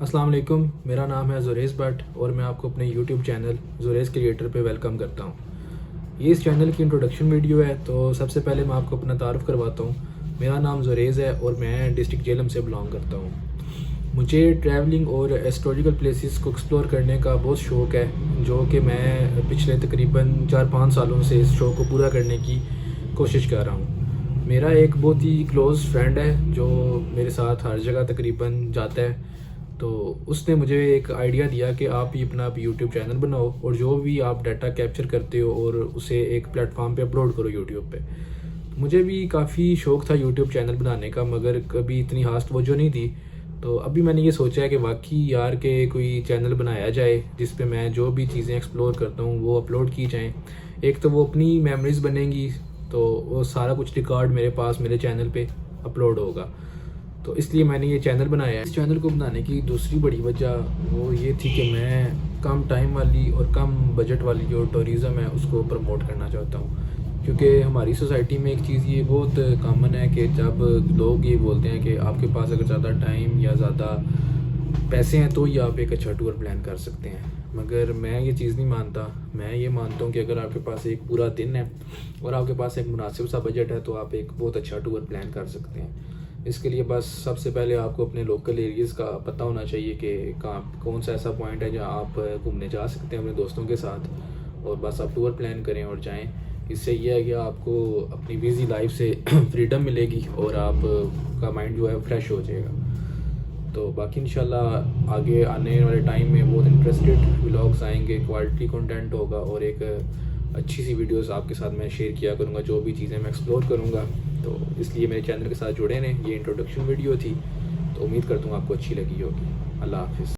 السلام علیکم، میرا نام ہے زریز بٹ اور میں آپ کو اپنے یوٹیوب چینل زریز کریٹر پہ ویلکم کرتا ہوں۔ یہ اس چینل کی انٹروڈکشن ویڈیو ہے، تو سب سے پہلے میں آپ کو اپنا تعارف کرواتا ہوں۔ میرا نام زریز ہے اور میں ڈسٹرکٹ جہلم سے بلانگ کرتا ہوں۔ مجھے ٹریولنگ اور ہسٹوریکل پلیسز کو ایکسپلور کرنے کا بہت شوق ہے، جو کہ میں پچھلے تقریباً 4-5 سالوں سے اس شوق کو پورا کرنے کی کوشش کر رہا ہوں۔ میرا ایک بہت ہی کلوز فرینڈ ہے جو میرے ساتھ ہر جگہ تقریباً جاتا ہے، تو اس نے مجھے ایک آئیڈیا دیا کہ آپ ہی اپنا یوٹیوب چینل بناؤ اور جو بھی آپ ڈیٹا کیپچر کرتے ہو اور اسے ایک پلیٹ فارم پہ اپلوڈ کرو یوٹیوب پہ۔ مجھے بھی کافی شوق تھا یوٹیوب چینل بنانے کا، مگر کبھی اتنی خاص توجہ نہیں تھی۔ تو ابھی میں نے یہ سوچا ہے کہ واقعی یار کہ کوئی چینل بنایا جائے جس پہ میں جو بھی چیزیں ایکسپلور کرتا ہوں وہ اپلوڈ کی جائیں۔ ایک تو وہ اپنی میموریز بنیں گی، تو وہ سارا کچھ ریکارڈ میرے پاس میرے چینل پہ اپلوڈ ہوگا، تو اس لیے میں نے یہ چینل بنایا ہے۔ اس چینل کو بنانے کی دوسری بڑی وجہ وہ یہ تھی کہ میں کم ٹائم والی اور کم بجٹ والی جو ٹورازم ہے اس کو پروموٹ کرنا چاہتا ہوں، کیونکہ ہماری سوسائٹی میں ایک چیز یہ بہت کامن ہے کہ جب لوگ یہ بولتے ہیں کہ آپ کے پاس اگر زیادہ ٹائم یا زیادہ پیسے ہیں تو ہی آپ ایک اچھا ٹور پلان کر سکتے ہیں، مگر میں یہ چیز نہیں مانتا۔ میں یہ مانتا ہوں کہ اگر آپ کے پاس ایک پورا دن ہے اور آپ کے پاس ایک مناسب سا بجٹ ہے تو آپ ایک بہت اچھا ٹور پلان کر سکتے ہیں۔ اس کے لیے بس سب سے پہلے آپ کو اپنے لوکل ایریز کا پتہ ہونا چاہیے کہ کون سا ایسا پوائنٹ ہے جہاں آپ گھومنے جا سکتے ہیں اپنے دوستوں کے ساتھ، اور بس آپ ٹور پلان کریں اور جائیں۔ اس سے یہ ہے کہ آپ کو اپنی بیزی لائف سے فریڈم ملے گی اور آپ کا مائنڈ جو ہے فریش ہو جائے گا۔ تو باقی انشاءاللہ آگے آنے والے ٹائم میں بہت انٹرسٹڈ ولاگس آئیں گے، کوالٹی کنٹینٹ ہوگا اور ایک اچھی سی ویڈیوز آپ کے ساتھ میں شیئر کیا کروں گا، جو بھی چیزیں میں ایکسپلور کروں گا۔ تو اس لیے میرے چینل کے ساتھ جڑے رہیں۔ یہ انٹروڈکشن ویڈیو تھی، تو امید کرتا ہوں آپ کو اچھی لگی ہوگی۔ اللہ حافظ۔